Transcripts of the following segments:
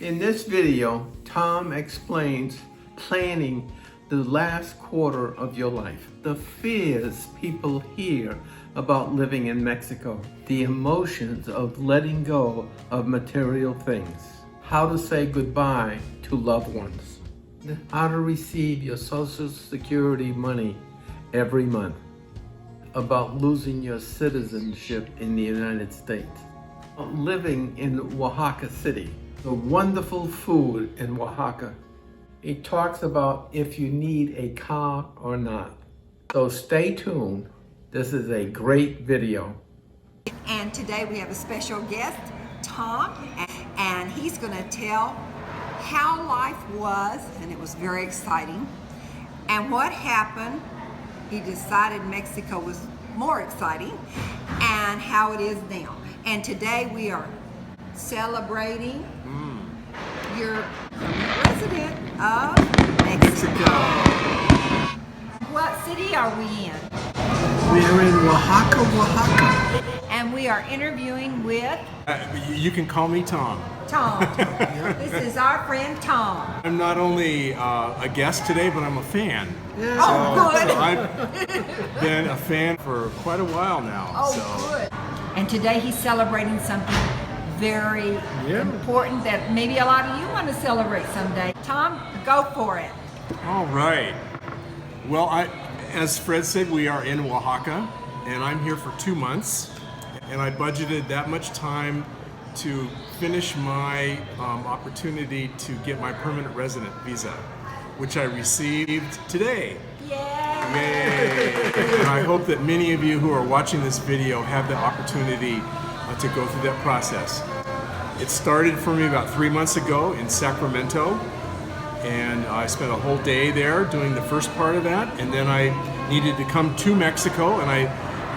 In this video, Tom explains planning the last quarter of your life, the fears people hear about living in Mexico, the emotions of letting go of material things, how to say goodbye to loved ones, how to receive your Social Security money every month, about losing your citizenship in the United States, living in Oaxaca City, the wonderful food in Oaxaca. He talks about if you need a car or not. So stay tuned. This is a great video. And today we have a special guest, Tom, and he's going to tell how life was, and it was very exciting, and what happened. He decided Mexico was more exciting, and how it is now. And today we are celebrating your resident of Mexico. What city are we in? We are in Oaxaca, Oaxaca. And we are interviewing with You can call me Tom. Tom. This is our friend Tom. I'm not only a guest today, but I'm a fan. Yeah. Oh, good. So I've been a fan for quite a while now. Oh, good. And today he's celebrating something very important that maybe a lot of you want to celebrate someday. Tom, go for it. All right. Well, as Fred said, we are in Oaxaca, and I'm here for 2 months, and I budgeted that much time to finish my opportunity to get my permanent resident visa, which I received today. Yay! Yay! And I hope that many of you who are watching this video have the opportunity to go through that process. It started for me about 3 months ago in Sacramento, and I spent a whole day there doing the first part of that, and then I needed to come to Mexico, and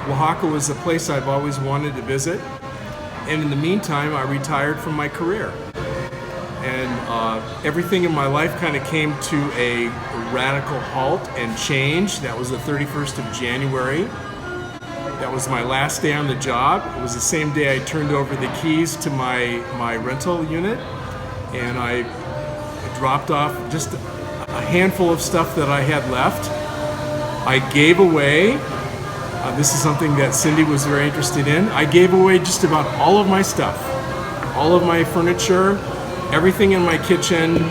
Oaxaca was a place I've always wanted to visit. And in the meantime, I retired from my career. And everything in my life kind of came to a radical halt and change. That was the 31st of January. That was my last day on the job. It was the same day I turned over the keys to my rental unit, and I dropped off just a handful of stuff that I had left. I gave away, this is something that Cindy was very interested in, I gave away just about all of my stuff, all of my furniture, everything in my kitchen,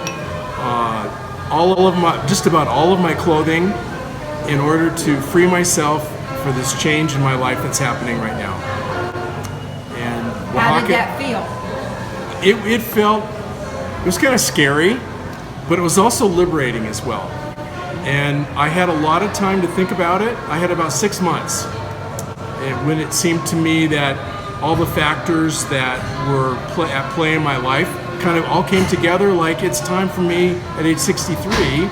just about all of my clothing, in order to free myself for this change in my life that's happening right now. And Oaxaca, How did that feel? It was kind of scary, but it was also liberating as well. And I had a lot of time to think about it. I had about 6 months. And when it seemed to me that all the factors that were at play in my life kind of all came together, like it's time for me at age 63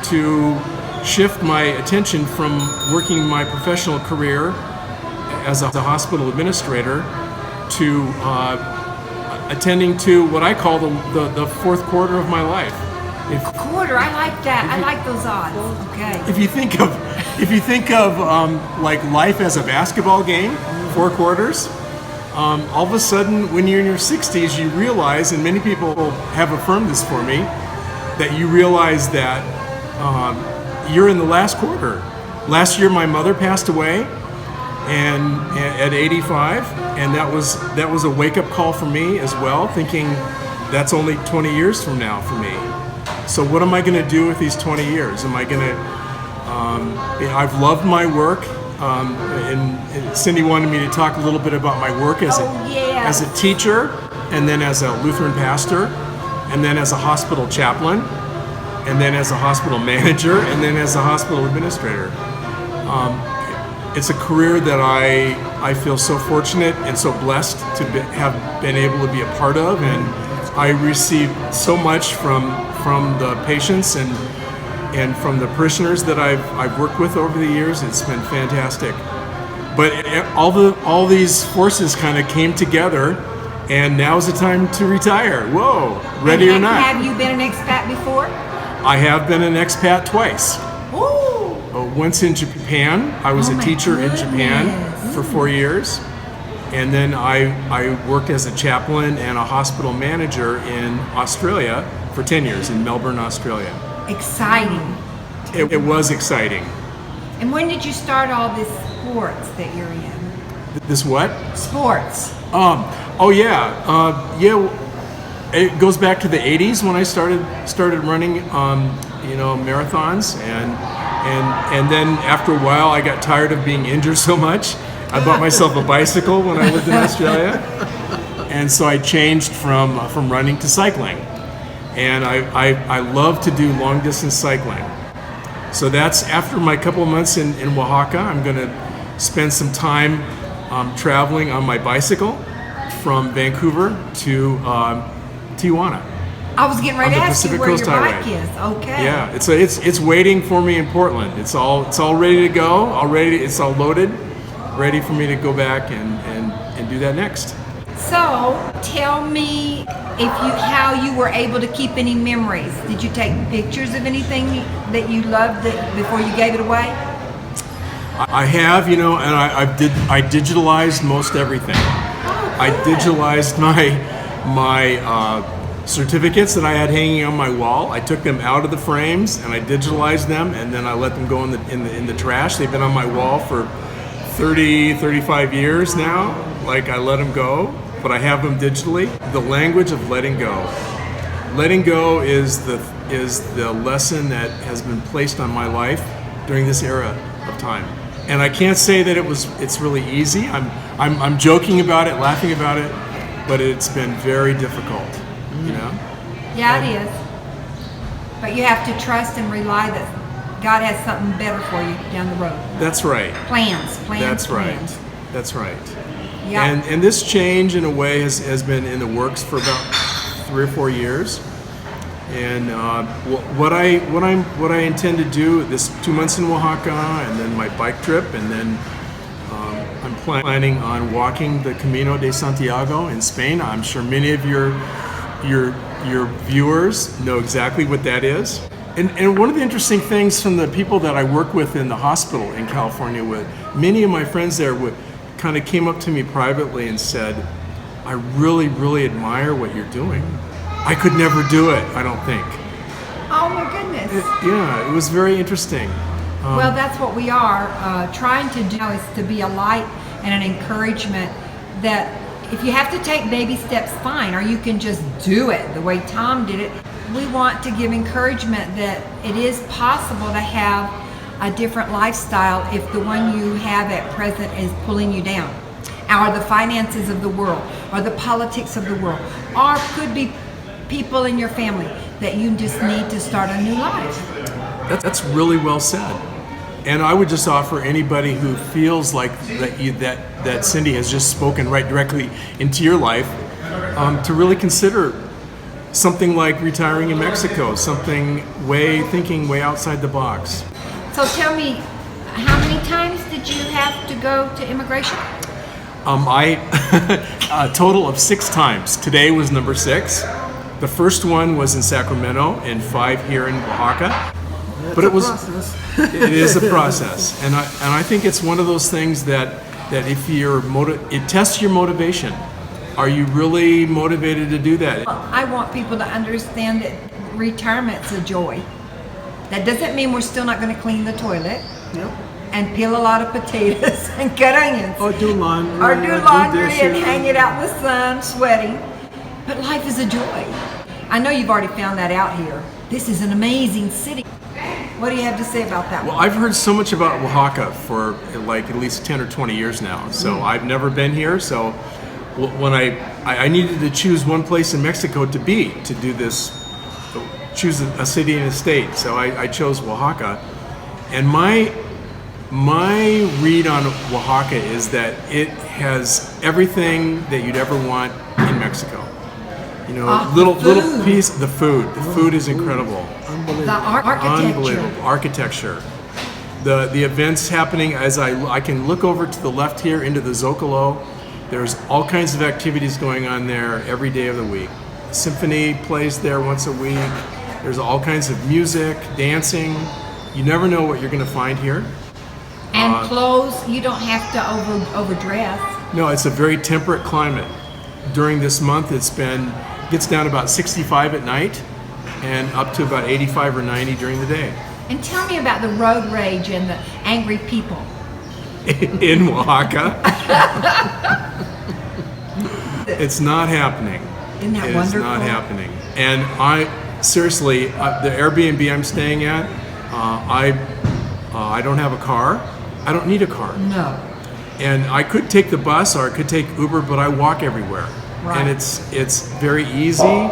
to shift my attention from working my professional career as a hospital administrator to attending to what I call the fourth quarter of my life. Quarter, I like that. I like those odds. Okay. If you think of like life as a basketball game, 4 quarters, all of a sudden when you're in your 60s, you realize, and many people have affirmed this for me, that you realize that you're in the last quarter. Last year, my mother passed away, and at 85, and that was a wake-up call for me as well, thinking that's only 20 years from now for me. So what am I going to do with these 20 years? Am I going to? I've loved my work, and Cindy wanted me to talk a little bit about my work as a teacher, and then as a Lutheran pastor, and then as a hospital chaplain, and then as a hospital manager, and then as a hospital administrator. It's a career that I feel so fortunate and so blessed to have been able to be a part of, and I receive so much from the patients and from the parishioners that I've worked with over the years. It's been fantastic. But all these forces kind of came together, and now's the time to retire. Whoa, ready or not. Have you been an expat before? I have been an expat twice. Ooh. Once in Japan. I was a teacher in Japan for 4 years. And then I worked as a chaplain and a hospital manager in Australia for 10 years in Melbourne, Australia. Exciting. It was exciting. And when did you start all this sports that you're in? This what? Sports. Oh yeah, yeah. It goes back to the '80s when I started running, marathons, and then after a while I got tired of being injured so much. I bought myself a bicycle when I lived in Australia, and so I changed from running to cycling, and I love to do long distance cycling. So that's after my couple of months in Oaxaca. I'm going to spend some time traveling on my bicycle from Vancouver to Tijuana. I was getting ready to ask you Pacific where Coast your bike Highway. is. Okay. Yeah, it's waiting for me in Portland. It's all ready to go. It's all loaded, ready for me to go back and do that next. So tell me how you were able to keep any memories. Did you take pictures of anything that you loved before you gave it away? I have, and I digitalized most everything. I digitalized my certificates that I had hanging on my wall. I took them out of the frames and I digitalized them, and then I let them go in the trash. They've been on my wall for 35 years now. Like, I let them go, but I have them digitally. The language of letting go. Letting go is the lesson that has been placed on my life during this era of time. And I can't say that it's really easy. I'm joking about it, laughing about it, but it's been very difficult, Yeah, it is. But you have to trust and rely that God has something better for you down the road. That's right. Plans. That's plans. right. That's right. Yeah. And this change, in a way, has been in the works for about 3 or 4 years. And what I intend to do this 2 months in Oaxaca, and then my bike trip, and then I'm planning on walking the Camino de Santiago in Spain. I'm sure many of your viewers know exactly what that is. And one of the interesting things from the people that I work with in the hospital in California, many of my friends there kind of came up to me privately and said, "I really, really admire what you're doing. I could never do it, I don't think." Oh my goodness. Yeah, it was very interesting. Well, that's what we are trying to do, is to be a light and an encouragement that if you have to take baby steps, fine, or you can just do it the way Tom did it. We want to give encouragement that it is possible to have a different lifestyle if the one you have at present is pulling you down, or the finances of the world, or the politics of the world, or could be people in your family that you just need to start a new life. That's really well said. And I would just offer anybody who feels like that Cindy has just spoken right directly into your life, to really consider something like retiring in Mexico, thinking way outside the box. So tell me, how many times did you have to go to immigration? A total of 6 times. Today was number 6. The first one was in Sacramento and 5 here in Oaxaca. But it was process. It is a process, and I think it's one of those things that if it tests your motivation. Are you really motivated to do that? I want people to understand that retirement's a joy. That doesn't mean we're still not going to clean the toilet. Yep. And peel a lot of potatoes and cut onions. Or do laundry. Or do laundry and dishes. hang it out in the sun, sweating. But life is a joy. I know you've already found that out here. This is an amazing city. What do you have to say about that? Well, I've heard so much about Oaxaca for like at least 10 or 20 years now. So I've never been here. So when I needed to choose one place in Mexico to do this, choose a city and a state. So I chose Oaxaca. And my read on Oaxaca is that it has everything that you'd ever want in Mexico. Little piece. The food is incredible. The architecture. Unbelievable architecture. The events happening as I can look over to the left here into the Zocalo. There's all kinds of activities going on there every day of the week. Symphony plays there once a week. There's all kinds of music, dancing. You never know what you're going to find here. And clothes, you don't have to overdress. No, it's a very temperate climate. During this month, gets down about 65 at night and up to about 85 or 90 during the day. And tell me about the road rage and the angry people. In Oaxaca. It's not happening. Isn't that It is wonderful? not happening. And seriously, the Airbnb I'm staying at, I don't have a car. I don't need a car. No. And I could take the bus or I could take Uber, but I walk everywhere. Right. And it's very easy.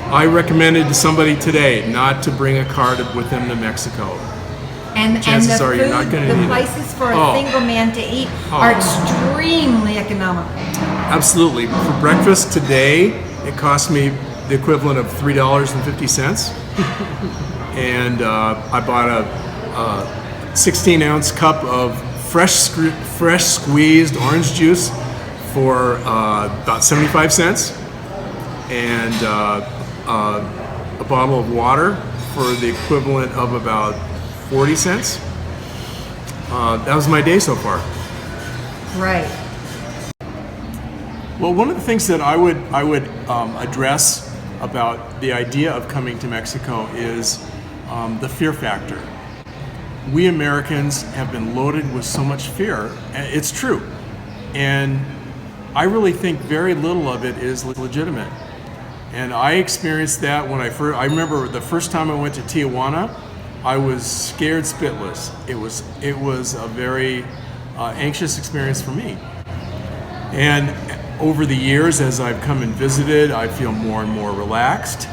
I recommended to somebody today not to bring a car with them to Mexico. And Chances the are food, you're not gonna need the it. places for a Oh. single man to eat are extremely economical. Absolutely. For breakfast today, it cost me the equivalent of $3.50. And I bought a 16-ounce cup of fresh squeezed orange juice for about 75 cents. And a bottle of water for the equivalent of about 40 cents. That was my day so far. Right. Well, one of the things that I would address about the idea of coming to Mexico is the fear factor. We Americans have been loaded with so much fear. It's true, and I really think very little of it is legitimate. And I experienced that when I remember the first time I went to Tijuana, I was scared spitless. It was a very anxious experience for me. And over the years, as I've come and visited, I feel more and more relaxed.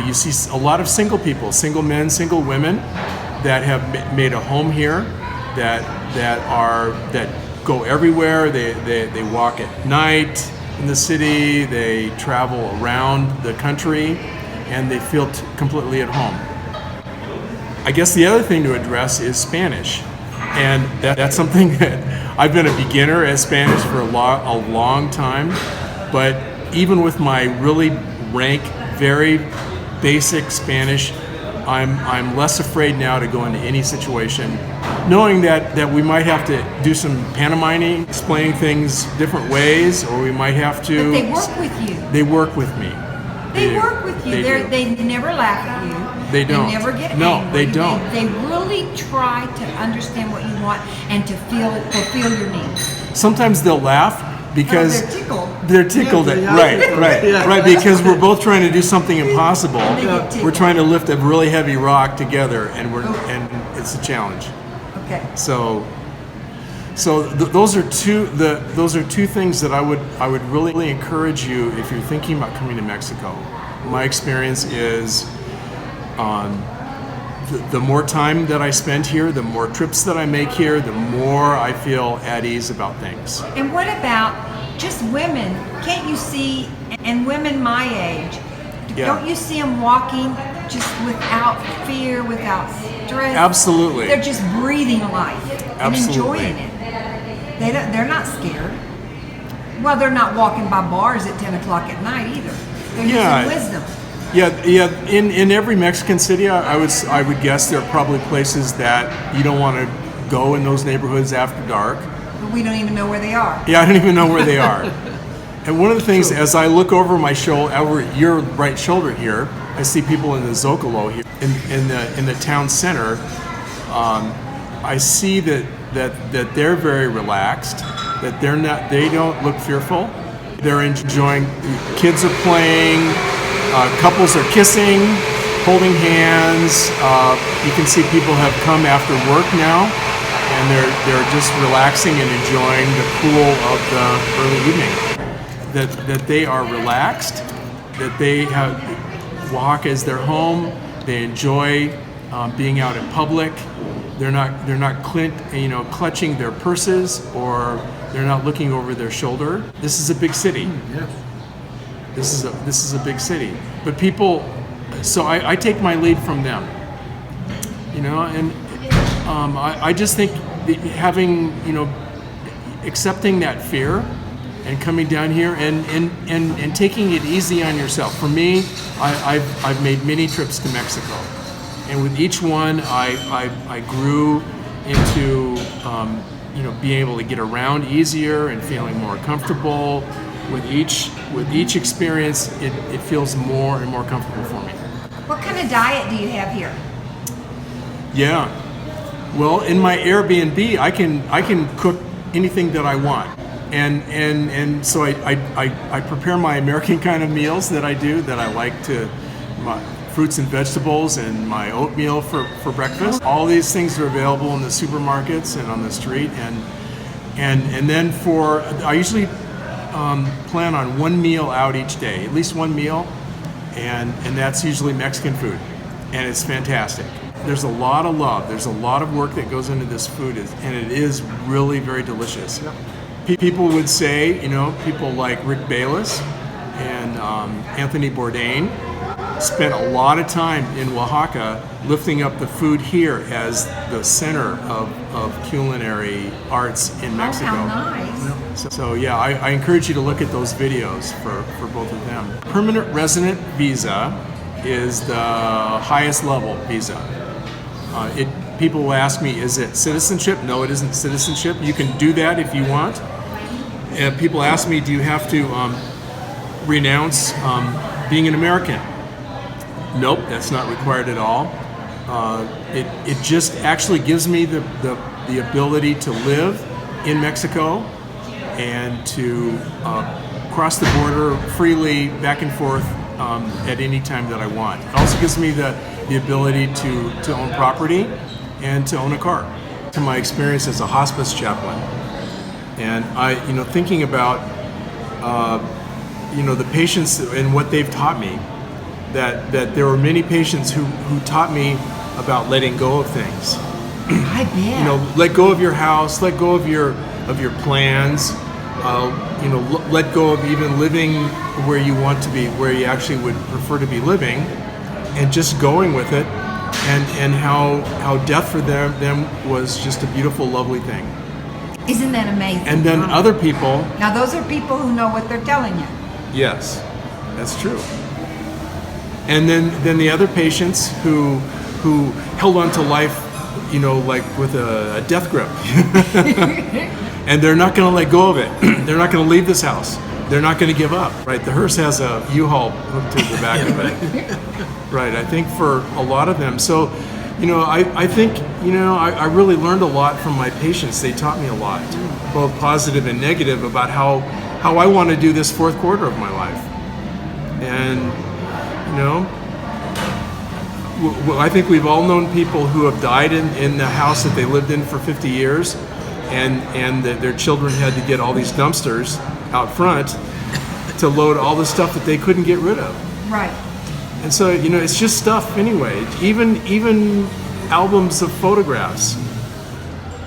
You see a lot of single people, single men, single women, that have made a home here, that go everywhere. They walk at night in the city. They travel around the country, and they feel completely at home. I guess the other thing to address is Spanish, and that's something that I've been a beginner at Spanish for a long time, but even with my really rank, very basic Spanish, I'm less afraid now to go into any situation, knowing that we might have to do some pantomiming, explaining things different ways, or we might have to. But they work with you. They work with me. They work with you. They do. They never laugh at you. They don't. They never get No, angry. they don't. They really try to understand what you want and to fulfill your needs. Sometimes they'll laugh because they're tickled. They're tickled. Yeah, Right, because we're both trying to do something impossible. They get tickled. We're trying to lift a really heavy rock together, and it's a challenge. Okay. So those are two things that I would really encourage you if you're thinking about coming to Mexico. My experience is, the more time that I spend here, the more trips that I make here, the more I feel at ease about things. And what about just women? Can't you see, and women my age, Yeah. don't you see them walking just without fear, without stress? Absolutely. They're just breathing life and Absolutely. enjoying it. They're not scared. Well, they're not walking by bars at 10 o'clock at night either. They're Yeah. using wisdom. Yeah. In every Mexican city, I would guess there are probably places that you don't want to go in those neighborhoods after dark. But we don't even know where they are. Yeah, I don't even know where they are. And one of the things, as I look over my shoulder, over your right shoulder here, I see people in the Zocalo here, in the town center. I see that they're very relaxed, that they don't look fearful. They're enjoying. Kids are playing. Couples are kissing, holding hands. You can see people have come after work now, and they're just relaxing and enjoying the cool of the early evening. That they are relaxed, that they have Oaxaca as their home. They enjoy being out in public. They're not clutching their purses, or they're not looking over their shoulder. This is a big city. Yes. This is a big city, but people. So I take my lead from them, and I just think accepting that fear and coming down here and taking it easy on yourself. For me, I've made many trips to Mexico, and with each one I grew into being able to get around easier and feeling more comfortable. With each experience, it feels more and more comfortable for me. What kind of diet do you have here? Yeah. Well, in my Airbnb, I can cook anything that I want, and so I prepare my American kind of meals that I do, that I like to, my fruits and vegetables and my oatmeal for breakfast. All these things are available in the supermarkets and on the street, and then I usually plan on one meal out each day, at least one meal, and that's usually Mexican food, and it's fantastic. There's a lot of love. There's a lot of work that goes into this food, and it is really very delicious. People would say, people like Rick Bayless and Anthony Bourdain spent a lot of time in Oaxaca lifting up the food here as the center of culinary arts in Mexico. Oh, how nice. So yeah, I encourage you to look at those videos for both of them. Permanent resident visa is the highest level visa. People will ask me, is it citizenship? No, it isn't citizenship. You can do that if you want. And people ask me, do you have to renounce being an American? Nope, that's not required at all. It just actually gives me the ability to live in Mexico and to cross the border freely back and forth at any time that I want. It also gives me the ability to own property and to own a car. To my experience as a hospice chaplain, and thinking about the patients and what they've taught me, that there were many patients who taught me about letting go of things. I bet. Let go of your house, let go of your plans, let go of even living where you want to be, where you actually would prefer to be living, and just going with it, and how death for them was just a beautiful, lovely thing. Isn't that amazing? And then other people. Now those are people who know what they're telling you. Yes, that's true. And then the other patients who held on to life, like with a death grip, and they're not going to let go of it. They're not going to leave this house. They're not going to give up. Right? The hearse has a U-Haul hooked to the back of it. Right. I think for a lot of them. So, I think I really learned a lot from my patients. They taught me a lot, both positive and negative, about how I want to do this fourth quarter of my life. And I think we've all known people who have died in the house that they lived in for 50 years, and their children had to get all these dumpsters out front to load all the stuff that they couldn't get rid of. Right. And so, it's just stuff anyway. Even albums of photographs.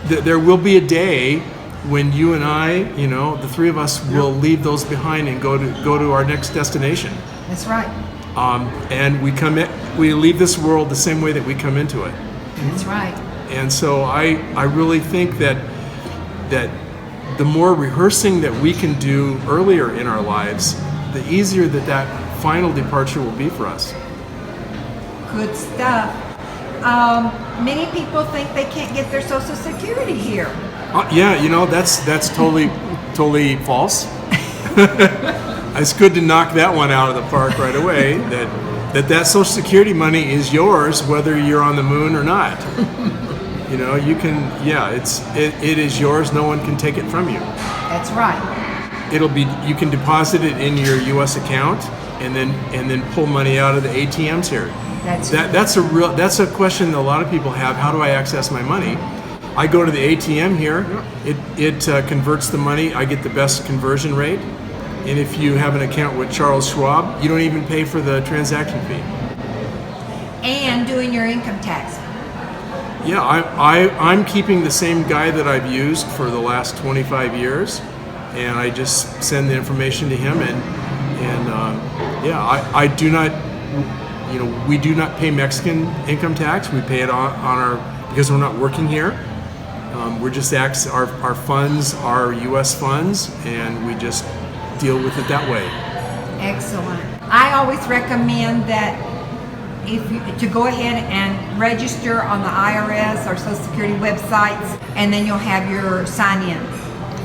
There will be a day when you and I, the three of us, will leave those behind and go to our next destination. That's right. And we leave this world the same way that we come into it. That's right. And so I really think that the more rehearsing that we can do earlier in our lives, the easier that final departure will be for us. Good stuff. Many people think they can't get their Social Security here. Yeah, that's totally false. It's good to knock that one out of the park right away. That Social Security money is yours whether you're on the moon or not. You can. Yeah, it is yours. No one can take it from you. That's right. You can deposit it in your U.S. account and then pull money out of the ATMs here. That's a question that a lot of people have. How do I access my money? I go to the ATM here. It converts the money. I get the best conversion rate. And if you have an account with Charles Schwab, you don't even pay for the transaction fee. And doing your income tax. Yeah, I'm keeping the same guy that I've used for the last 25 years, and I just send the information to him, and I do not, we do not pay Mexican income tax. We pay it because we're not working here. We're just our funds are U.S. funds, and we just deal with it that way. Excellent. I always recommend that to go ahead and register on the IRS or Social Security websites, and then you'll have your sign in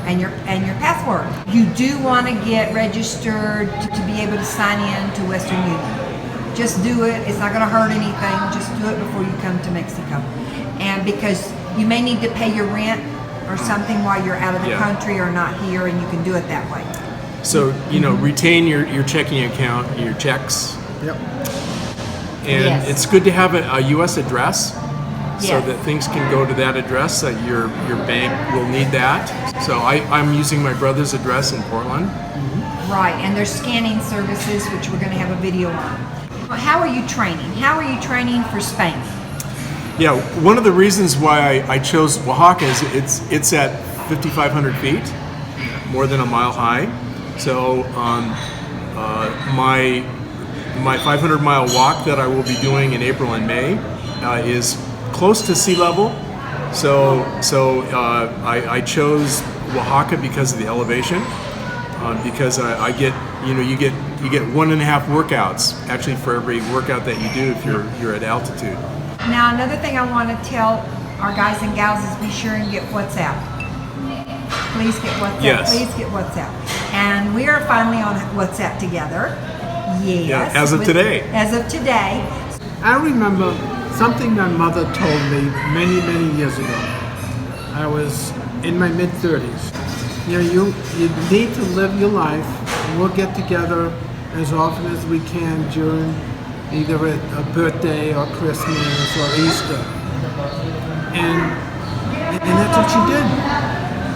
and your password. You do want to get registered to be able to sign in to Western Union. Just do it. It's not going to hurt anything. Just do it before you come to Mexico. And because you may need to pay your rent or something while you're out of the country or not here, and you can do it that way. So, retain your checking account, your checks. Yep. And it's good to have a U.S. address so Yes. that things can go to that address, that your bank will need that. So I'm using my brother's address in Portland. Right, and there's scanning services, which we're going to have a video on. How are you training? How are you training for Spain? Yeah, one of the reasons why I chose Oaxaca is it's at 5,500 feet, more than a mile high. So my 500-mile walk that I will be doing in April and May is close to sea level. So I chose Oaxaca because of the elevation. Because I get, you get 1.5 workouts actually for every workout that you do if you're at altitude. Now, another thing I want to tell our guys and gals is be sure and get WhatsApp. Please get WhatsApp. Yes. Please get WhatsApp. And we are finally on WhatsApp together. Yes. Yeah, as of today. As of today. I remember something my mother told me many, many years ago. I was in my mid-30s. You need to live your life. We'll get together as often as we can during either a birthday or Christmas or Easter. And that's what she did.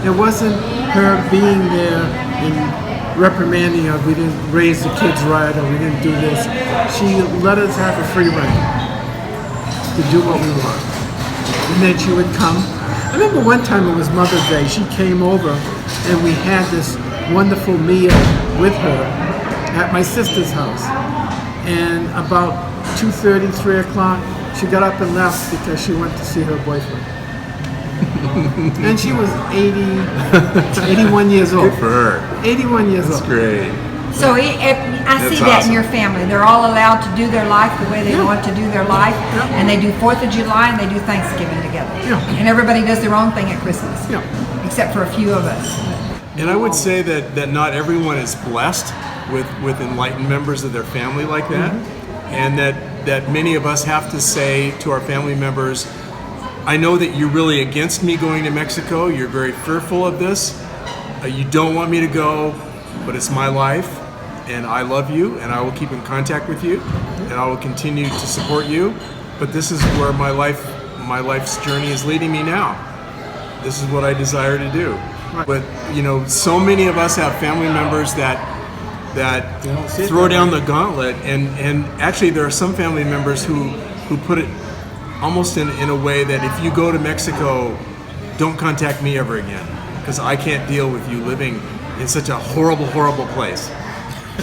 It wasn't her being there and reprimanding us. We didn't raise the kids right or we didn't do this. She let us have a free rein to do what we want. And then she would come. I remember one time it was Mother's Day. She came over and we had this wonderful meal with her at my sister's house. And about 2:30, 3 o'clock, she got up and left because she went to see her boyfriend. And she was 81 years old. Good for her. 81 years That's old. great. So I see that in your family. They're all allowed to do their life the way they want to do their life. And they do 4th of July and they do Thanksgiving together. Yeah. And everybody does their own thing at Christmas. Yeah. Except for a few of us. And I would say that not everyone is blessed with enlightened members of their family like that. And that many of us have to say to our family members, I know that you're really against me going to Mexico. You're very fearful of this. You don't want me to go, but it's my life, and I love you, and I will keep in contact with you, and I will continue to support you. But this is where my life's journey is leading me now. This is what I desire to do. Right. But so many of us have family members that throw down the gauntlet, and actually there are some family members who put it almost in a way that if you go to Mexico, don't contact me ever again, because I can't deal with you living in such a horrible, horrible place.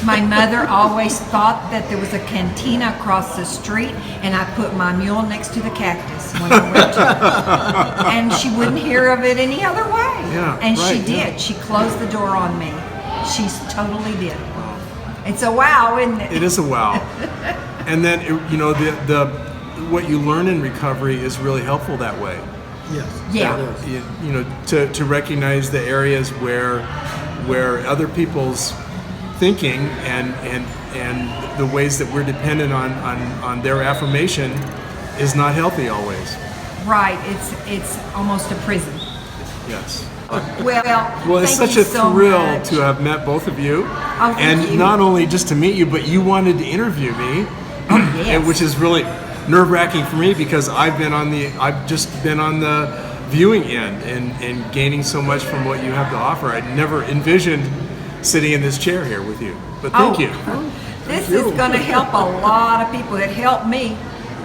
My mother always thought that there was a cantina across the street, and I put my mule next to the cactus when I went to and she wouldn't hear of it any other way. Yeah, and she right, did. She closed the door on me. She totally did. It's a wow, isn't it? It is a wow. And then the what you learn in recovery is really helpful that way. Yes. Yeah. It is. To recognize the areas where other people's thinking and the ways that we're dependent on their affirmation is not healthy always. Right. It's almost a prison. Yes. Well, It's thank such you a so thrill much. to have met both of you. Oh, thank And you. not only just to meet you, but you wanted to interview me. Oh, yes. Which is really nerve-wracking for me because I've just been on the viewing end and gaining so much from what you have to offer. I'd never envisioned sitting in this chair here with you. But thank you. This is going to help a lot of people. It helped me.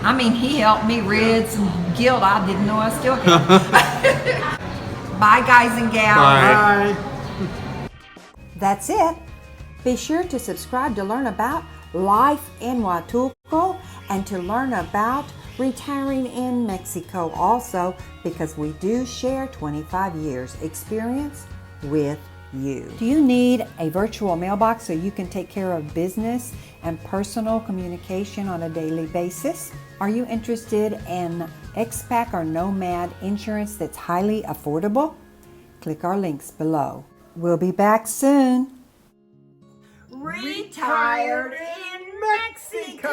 I mean, he helped me rid some guilt I didn't know I still had. Bye, guys and gals. Bye. Bye. That's it. Be sure to subscribe to learn about life in Huatulco and to learn about retiring in Mexico also, because we do share 25 years experience with you. Do you need a virtual mailbox so you can take care of business and personal communication on a daily basis? Are you interested in expat or nomad insurance that's highly affordable? Click our links below. We'll be back soon. Retired in Mexico.